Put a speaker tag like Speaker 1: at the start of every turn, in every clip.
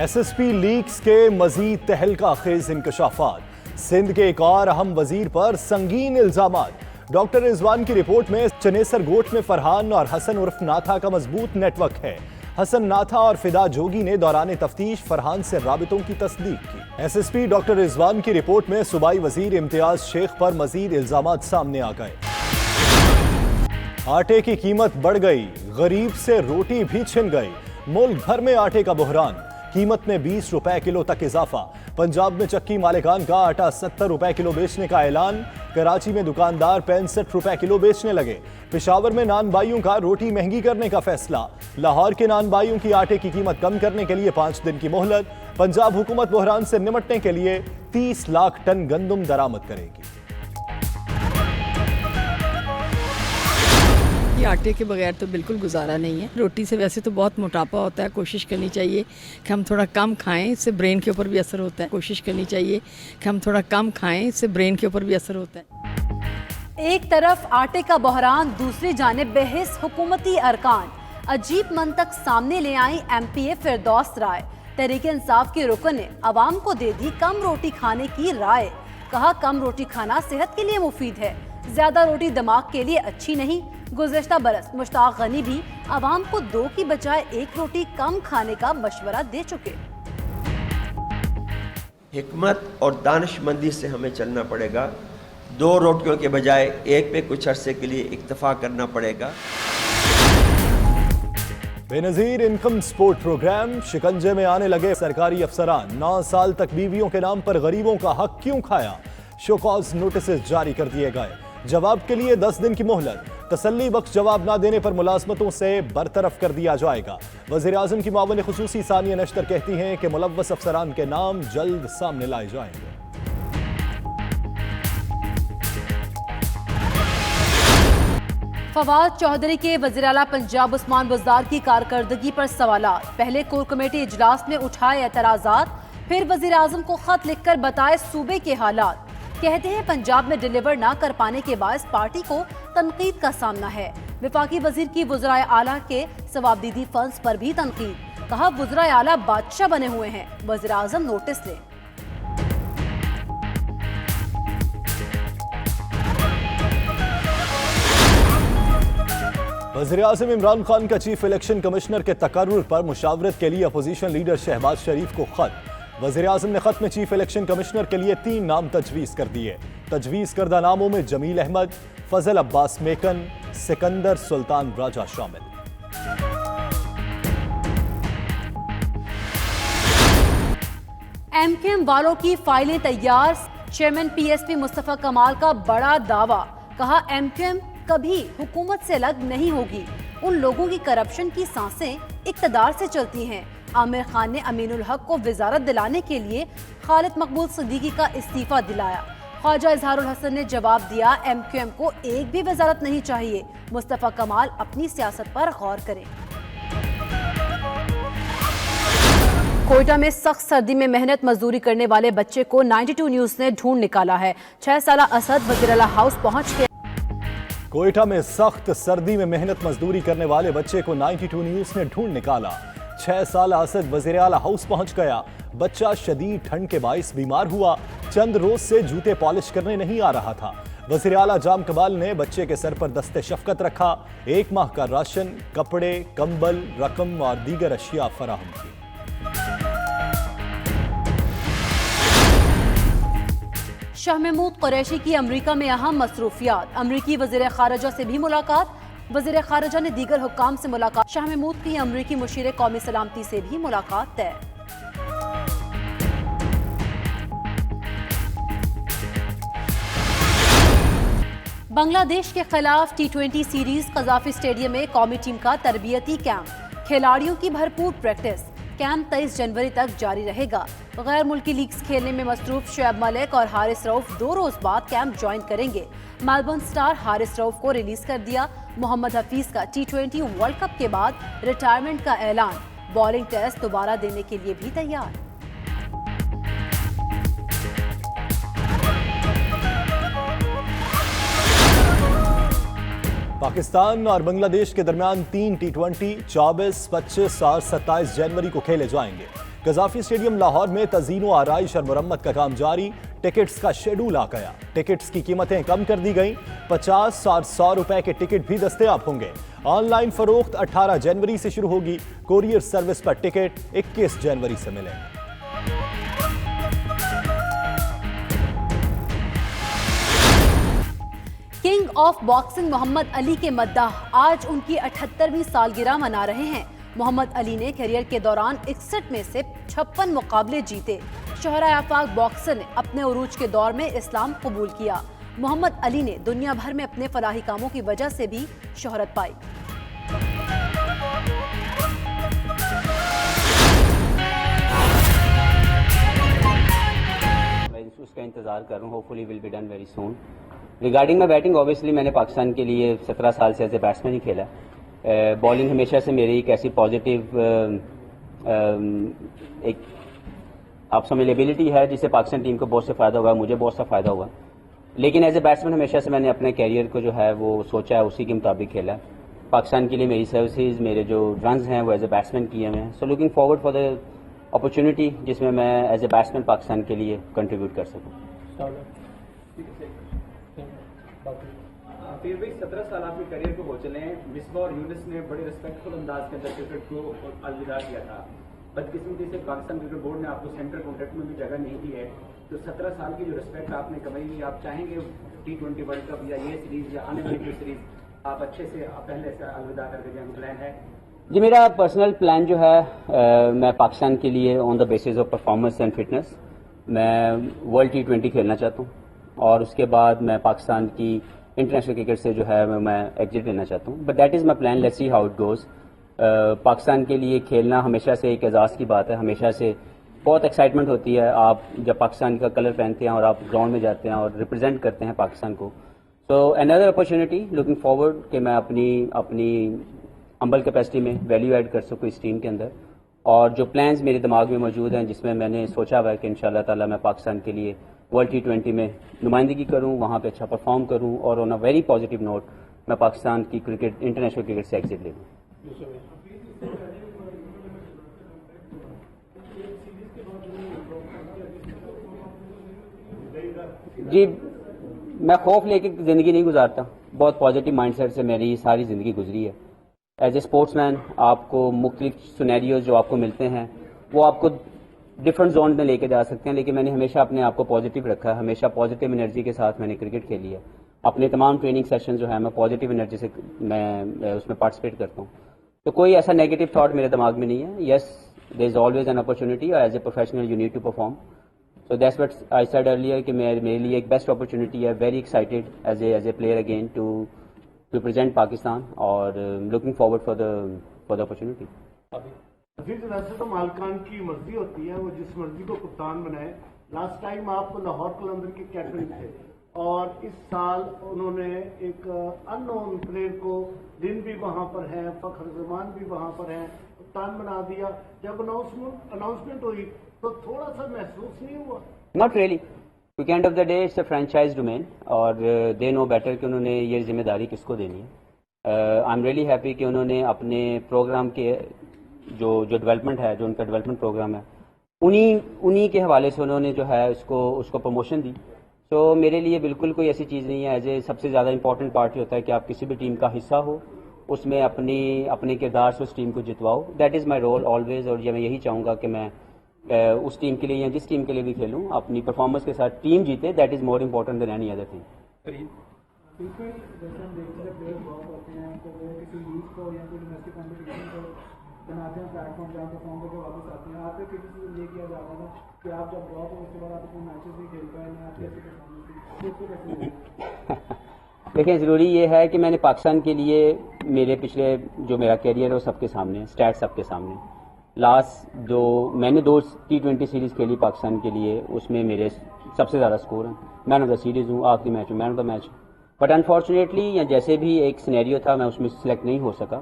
Speaker 1: S S P leaks کے مزید تہلکہ خیز انکشافات، سندھ کے ایک اور اہم وزیر پر سنگین الزامات۔ ڈاکٹر رضوان کی رپورٹ میں چنیسر گوٹھ میں فرحان اور حسن عرف ناتھا کا مضبوط نیٹ ورک ہے۔ حسن ناتھا اور فدا جوگی نے دوران تفتیش فرحان سے رابطوں کی تصدیق کی۔ ایس ایس پی ڈاکٹر رضوان کی رپورٹ میں صوبائی وزیر امتیاز شیخ پر مزید الزامات سامنے آ گئے۔ آٹے کی قیمت بڑھ گئی، غریب سے روٹی بھی چھن گئی، ملک بھر میں آٹے کا بحران، قیمت میں 20 روپے کلو تک اضافہ۔ پنجاب میں چکی مالکان کا آٹا 70 روپے کلو بیچنے کا اعلان، کراچی میں دکاندار 65 روپے کلو بیچنے لگے۔ پشاور میں نان بائیوں کا روٹی مہنگی کرنے کا فیصلہ، لاہور کے نان بائیوں کی آٹے کی قیمت کم کرنے کے لیے 5 دن کی مہلت۔ پنجاب حکومت بحران سے نمٹنے کے لیے 30 لاکھ ٹن گندم درآمد کرے گی۔
Speaker 2: آٹے کے بغیر تو بالکل گزارا نہیں ہے۔ روٹی سے ویسے تو بہت موٹاپا ہوتا ہے، کوشش کرنی چاہیے کہ ہم تھوڑا کم کھائیں، اس سے برین کے اوپر بھی اثر ہوتا ہے۔ کوشش کرنی چاہیے کہ ہم تھوڑا کم کھائیں، اس سے برین کے اوپر بھی اثر ہوتا ہے۔
Speaker 3: ایک طرف آٹے کا بحران، دوسری جانب بحث حکومتی ارکان۔ عجیب منطق سامنے لے آئیں ایم پی اے فردوس رائے۔ تحریک انصاف کے رکن نے عوام کو دے دی کم روٹی کھانے کی رائے، کہا کم روٹی کھانا صحت کے لیے مفید ہے، زیادہ روٹی دماغ کے لیے اچھی نہیں۔ گزشتہ برس مشتاق غنی بھی عوام کو 2 کی بجائے 1 روٹی کم کھانے کا مشورہ دے چکے۔
Speaker 4: حکمت اور دانش مندی سے ہمیں چلنا پڑے گا، 2 روٹیوں کے بجائے 1 پہ کچھ عرصے کے لیے اکتفا کرنا پڑے گا۔
Speaker 1: بے نظیر انکم سپورٹ پروگرام، شکنجے میں آنے لگے سرکاری افسران، 9 سال تک بیویوں کے نام پر غریبوں کا حق کیوں کھایا؟ شو کاز نوٹسز جاری کر دیے گئے، جواب کے لیے 10 دن کی مہلت، تسلی بخش جواب نہ دینے پر ملازمتوں سے برطرف کر دیا جائے گا۔ وزیر اعظم کی معاون خصوصی ثانیہ نشتر کہتی ہیں کہ ملوث افسران کے نام جلد سامنے لائے جائیں گے۔
Speaker 3: فواد چوہدری کے وزیر اعلیٰ پنجاب عثمان بزدار کی کارکردگی پر سوالات، پہلے کور کمیٹی اجلاس میں اٹھائے اعتراضات، پھر وزیر اعظم کو خط لکھ کر بتائے صوبے کے حالات۔ کہتے ہیں پنجاب میں ڈیلیور نہ کر پانے کے باعث پارٹی کو تنقید کا سامنا ہے۔ وفاقی وزیر کی وزرائے اعلیٰ کے ثوابدیدی فنڈز پر بھی تنقید، کہا وزرائے اعلیٰ بادشاہ بنے ہوئے ہیں، وزیر اعظم نوٹس لیں۔
Speaker 1: وزیر اعظم عمران خان کا چیف الیکشن کمشنر کے تقرر پر مشاورت کے لیے اپوزیشن لیڈر شہباز شریف کو خط۔ وزیر اعظم نے خط میں چیف الیکشن کمشنر کے لیے 3 نام تجویز کر دیے۔ تجویز کردہ ناموں میں جمیل احمد، فضل عباس میکن، سکندر سلطان راجہ شامل۔
Speaker 3: ایم کیو ایم والوں کی فائلیں تیار، چیئرمین پی ایس پی مصطفیٰ کمال کا بڑا دعویٰ، کہا ایم کیو ایم کبھی حکومت سے الگ نہیں ہوگی، ان لوگوں کی کرپشن کی سانسیں اقتدار سے چلتی ہیں۔ عامر خان نے امین الحق کو وزارت دلانے کے لیے خالد مقبول صدیقی کا استعفیٰ دلایا۔ خواجہ اظہار الحسن نے جواب دیا ایم کیو ایم کو ایک بھی وزارت نہیں چاہیے، مصطفیٰ کمال اپنی سیاست پر غور کریں۔ کوئٹہ میں سخت سردی میں محنت مزدوری کرنے والے بچے کو 92 نیوز نے ڈھونڈ نکالا ہے۔ 6 سالہ اسد وزیر اعلیٰ ہاؤس پہنچ گیا۔
Speaker 1: کوئٹہ میں سخت سردی میں محنت مزدوری کرنے والے بچے کو 92 نیوز نے ڈھونڈ نکالا۔ 6 سالہ اسد وزیر اعلیٰ ہاؤس پہنچ گیا۔ بچہ شدید ٹھنڈ کے باعث بیمار ہوا، چند روز سے جوتے پالش کرنے نہیں آ رہا تھا۔ وزیر اعلیٰ جام کمال نے بچے کے سر پر دست شفقت رکھا، 1 ماہ کا راشن، کپڑے، کمبل، رقم اور دیگر اشیاء فراہم کی۔
Speaker 3: شاہ محمود قریشی کی امریکہ میں اہم مصروفیات، امریکی وزیر خارجہ سے بھی ملاقات، وزیر خارجہ نے دیگر حکام سے ملاقات، شاہ محمود کی امریکی مشیر قومی سلامتی سے بھی ملاقات طے۔ بنگلہ دیش کے خلاف T20 سیریز قذافی اسٹیڈیم میں قومی ٹیم کا تربیتی کیمپ، کھلاڑیوں کی بھرپور پریکٹس، کیمپ 23 جنوری تک جاری رہے گا۔ غیر ملکی لیگز کھیلنے میں مصروف شعیب ملک اور حارث رؤف 2 روز بعد کیمپ جوائن کریں گے۔ میلبورن سٹار حارث رؤف کو ریلیز کر دیا۔ محمد حفیظ کا T20 ورلڈ کپ کے بعد ریٹائرمنٹ کا اعلان، بالنگ ٹیسٹ دوبارہ دینے کے لیے بھی تیار۔
Speaker 1: پاکستان اور بنگلہ دیش کے درمیان 3 T20 24، 25 اور 27 جنوری کو کھیلے جائیں گے۔ قذافی اسٹیڈیم لاہور میں تزئین و آرائش اور مرمت کا کام جاری، ٹکٹس کا شیڈول آ گیا، ٹکٹس کی قیمتیں کم کر دی گئیں، 50 اور 100 روپے کے ٹکٹ بھی دستیاب ہوں گے۔ آن لائن فروخت 18 جنوری سے شروع ہوگی، کوریئر سروس پر ٹکٹ 21 جنوری سے ملیں گے۔
Speaker 3: کنگ آف باکسنگ محمد علی کے مداح آج ان کی 78ویں سالگرہ منا رہے ہیں۔ محمد علی نے کیریئر کے دوران 61 میں سے 56 مقابلے جیتے۔ شہرائے آفاق باکسر نے اپنے عروج کے دور میں اسلام قبول کیا۔ محمد علی نے دنیا بھر میں اپنے فلاحی کاموں کی وجہ سے بھی شہرت پائی۔
Speaker 5: میں اس کا انتظار کر رہا ہوں، hopefully will be done very soon. Regarding my batting, obviously میں نے پاکستان کے لیے 17 سال سے ایز اے بیٹسمین ہی کھیلا۔ بالنگ ہمیشہ سے میری ایک ایسی پازیٹیو ایک آپ سمجھ ایبلٹی ہے جس سے پاکستان ٹیم کو بہت سے فائدہ ہوا، مجھے بہت سا فائدہ ہوا، لیکن ایز اے بیٹسمین ہمیشہ سے میں نے اپنے کیریئر کو جو ہے وہ سوچا ہے، اسی کے مطابق کھیلا۔ پاکستان کے لیے میری سروسز، میرے جو رنز ہیں وہ ایز اے بیٹسمین کیے ہوئے ہیں۔ So looking forward for the opportunity جس میں میں ایز اے بیٹسمین پاکستان کے لیے کنٹریبیوٹ کر سکوں۔
Speaker 6: پھر بھائی 17 سال آپ کے کریئر کو ہو چلے ہیں، مصباح اور یونس نے بڑے ریسپیکٹفل انداز کے اندر کرکٹ کو الوداع کیا تھا۔ بدقسمتی سے پاکستان کرکٹ بورڈ نے آپ کو سینٹر کانٹریکٹ میں بھی جگہ نہیں دی ہے، تو 17 سال کی جو ریسپیکٹ آپ نے کمائی ہوئی، آپ چاہیں گے T20 ورلڈ کپ یا یہ سیریز یا آنے والی سیریز آپ اچھے سے پہلے سے الوداع کر کے جائیں، پلان ہے؟
Speaker 5: جی میرا پرسنل پلان جو ہے، میں پاکستان کے لیے on the basis of performance and fitness میں ورلڈ T20 کھیلنا چاہتا ہوں، اور اس کے بعد میں پاکستان کی انٹرنیشنل کرکٹ سے جو ہے میں ایگزٹ لینا چاہتا ہوں۔ But that is my plan, let's see how it goes. Pakistan کے لیے کھیلنا ہمیشہ سے ایک اعزاز کی بات ہے، ہمیشہ سے بہت ایکسائٹمنٹ ہوتی ہے آپ جب پاکستان کا کلر پہنتے ہیں اور آپ گراؤنڈ میں جاتے ہیں اور ریپرزینٹ کرتے ہیں پاکستان کو۔ سو اندر اپرچونیٹی، لوکنگ فارورڈ کہ میں اپنی ہمبل کیپیسٹی میں ویلیو ایڈ کر سکوں اس ٹیم کے اندر، اور جو پلانز میرے دماغ میں موجود ہیں جس میں نے سوچا ہوا ہے کہ انشاءاللہ تعالیٰ میں پاکستان کے لیے ورلڈ T20 میں نمائندگی کروں، وہاں پہ اچھا پرفارم کروں، اور آن اے ویری پازیٹیو نوٹ میں پاکستان کی کرکٹ انٹرنیشنل کرکٹ سے ایگزٹ لے لوں۔ جی میں خوف لے کے زندگی نہیں گزارتا، بہت پازیٹیو مائنڈ سیٹ سے میری ساری زندگی گزری ہے۔ ایز اے اسپورٹس مین آپ کو مختلف سینیریوز جو آپ کو ملتے ہیں وہ آپ کو ڈفرنٹ زون میں لے کے جا سکتے ہیں، لیکن میں نے ہمیشہ اپنے آپ کو پازیٹیو رکھا ہے، ہمیشہ پازیٹیو انرجی کے ساتھ میں نے کرکٹ کھیلی ہے۔ اپنے تمام ٹریننگ سیشن جو ہے میں پازیٹیو انرجی سے میں اس میں پارٹیسپیٹ کرتا ہوں، تو کوئی ایسا نیگیٹو تھاٹ میرے دماغ میں نہیں ہے۔ Yes there is always an opportunity, اور as a professional you need to perform. So that's what I said earlier کہ میرے لیے ایک بیسٹ اپرچونیٹی ہے، very excited as a player again to represent Pakistan, اور looking forward for the opportunity.
Speaker 7: ویسے تو مالکان کی مرضی ہوتی ہے، وہ جس مرضی کو کپتان بنائے۔ لاسٹ ٹائم آپ کو لاہور قلندر کے کیپٹن تھے، اور اس سال انہوں نے ایک ان نون پلیئر کو، دن بھی وہاں پر ہے، فخر زمان بھی وہاں پر ہے، کپتان بنا دیا۔ جب اناؤنسمنٹ ہوئی تو تھوڑا سا محسوس نہیں ہوا؟
Speaker 5: ناٹ ریئلی، کیونکہ end of the day it's a franchise domain, اور دے نو بیٹر کہ انہوں نے یہ ذمہ داری کس کو دینی ہے۔ آئی ایم ریئلی ہیپی کہ انہوں نے اپنے پروگرام کے جو ڈیولپمنٹ ہے، جو ان کا ڈیولپمنٹ پروگرام ہے، انہی کے حوالے سے انہوں نے جو ہے اس کو پروموشن دی۔ تو میرے لیے بالکل کوئی ایسی چیز نہیں ہے۔ ایز اے سب سے زیادہ امپورٹنٹ پارٹ یہ ہوتا ہے کہ آپ کسی بھی ٹیم کا حصہ ہو، اس میں اپنے کردار سے اس ٹیم کو جتواؤ۔ That is my role always, اور یہ میں یہی چاہوں گا کہ میں اس ٹیم کے لیے یا جس ٹیم کے لیے بھی کھیلوں اپنی پرفارمنس کے ساتھ ٹیم جیتے، that is more important than any other thing.
Speaker 6: بالکل جیسے ہم دیکھتے ہیں پلیئر بہت ہوتے ہیں تو وہ کسی لیگ کو یا کوئی ڈومیسٹک کمپٹیشن کو بناتے ہیں پلیٹ فارم جہاں پرفارم کر کے واپس آتے ہیں۔ آپ کو کسی چیز یہ کیا جاتا تھا کہ آپ جب ڈراپ ہو اس کے بعد آپ اپنے میچز بھی کھیل پائے ہیں، آپ کیسے پرفارمنس؟
Speaker 5: دیکھیں ضروری یہ ہے کہ میں نے پاکستان کے لیے میرے پچھلے جو میرا کیریئر ہے وہ سب کے سامنے ہے، اسٹیٹ سب کے سامنے۔ میں نے 2 T20 سیریز کھیلی پاکستان کے لیے، اس میں میرے سب سے زیادہ سکور ہیں، مین آف دا سیریز ہوں، آخری میچ ہوں man of the match. But unfortunately یا جیسے بھی ایک سینیریو تھا میں اس میں سلیکٹ نہیں ہو سکا۔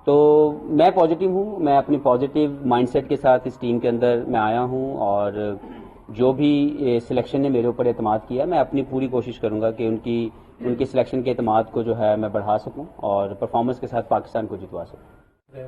Speaker 5: تو میں پازیٹیو ہوں، میں اپنی پازیٹیو مائنڈ سیٹ کے ساتھ اس ٹیم کے اندر میں آیا ہوں، اور جو بھی سلیکشن نے میرے اوپر اعتماد کیا میں اپنی پوری کوشش کروں گا کہ ان کی سلیکشن کے اعتماد کو جو ہے میں بڑھا سکوں اور پرفارمنس کے ساتھ پاکستان کو جتوا سکوں۔